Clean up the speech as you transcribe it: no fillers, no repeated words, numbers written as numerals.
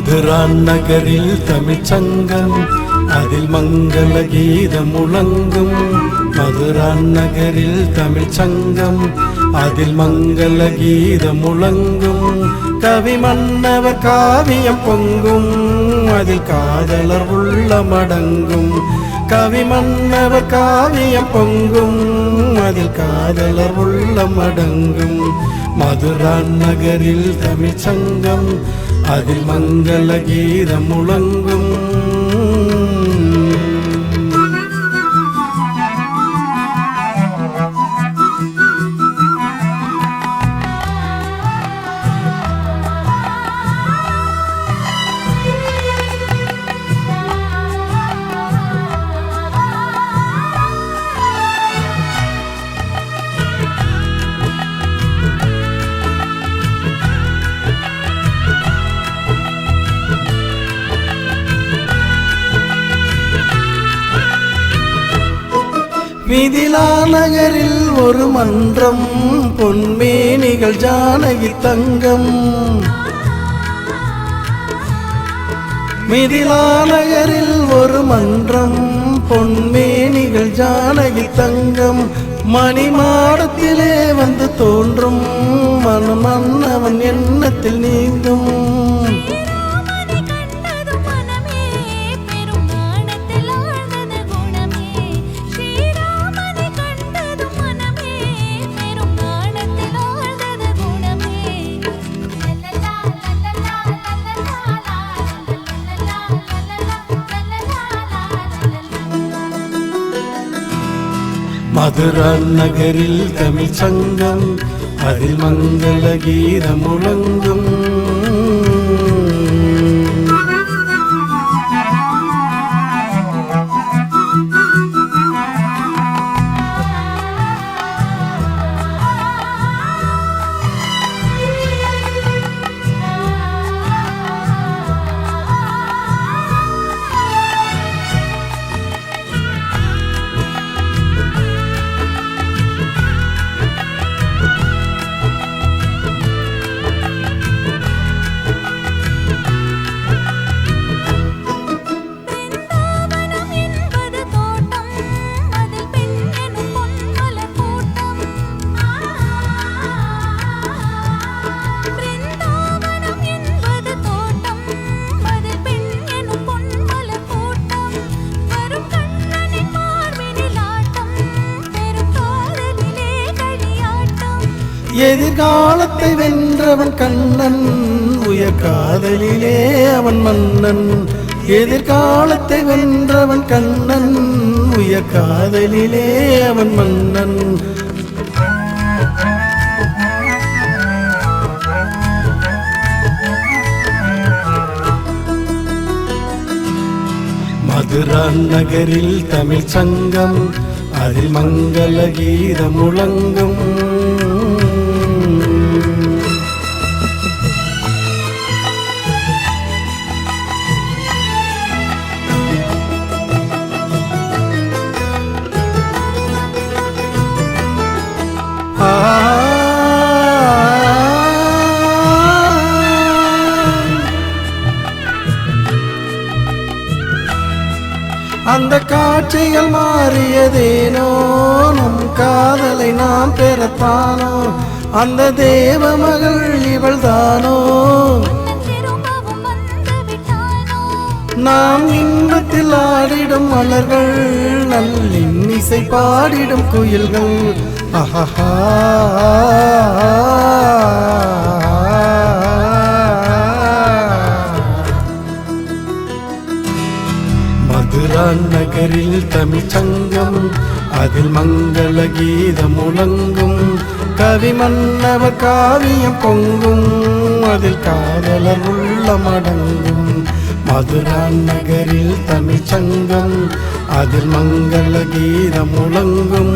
மதுரான் நகரில் தமிழ்ச் சங்கம் அதில் மங்கள கீதம் முழங்கும். மதுரான் நகரில் தமிழ்ச் சங்கம் அதில் மங்கள கீதம் முழங்கும். கவி மன்னவர் காவியம் பொங்கும் அதில் காதலர் உள்ளமடங்கும். கவி மன்னவர் காவியம் பொங்கும் அதில் காதலர் உள்ளமடங்கும். மதுரான் நகரில் தமிழ்ச் சங்கம் அதில் மங்கள கீதம் முழங்கும். மிதிலா நகரில் ஒரு மன்றம் பொன்மேனிகள் ஜானகி தங்கம். மிதிலா நகரில் ஒரு மன்றம் பொன்மேனிகள் ஜானகி தங்கம். மணிமாடத்திலே வந்து தோன்றும் மனமன்னவன் எண்ணத்தில் நீங்கும். மதுரான் நகரில் தமிழ்ச் சங்கம் அதில் மங்கள கீதம் முழங்கும். எதிர்காலத்தை வென்றவன் கண்ணன் உயர் காதலிலே அவன் மன்னன். எதிர்காலத்தை வென்றவன் கண்ணன் உயர் காதலிலே அவன் மன்னன். மதுரான் நகரில் தமிழ்ச் சங்கம் அதில் மங்கள கீதம் முழங்கும். அந்த காட்சிகள் மாறியதேனோ நம் காதலை நாம் பெறத்தானோ. அந்த தேவ மகள் இவள் தானோ நாம் இன்பத்தில் ஆடிடும் மலர்கள் நல்லின் இசை பாடிடும் குயில்கள். ஆஹா மதுரான் நகரில் தமிழ்ச் சங்கம் அதில் மங்கள கீதம் முழங்கும். கவி மன்னவர் காவியம் பொங்கும் அதில் காதலர் உள்ளமடங்கும். மதுரான் நகரில் தமிழ்ச் சங்கம் அதில் மங்கள கீதம் முழங்கும்.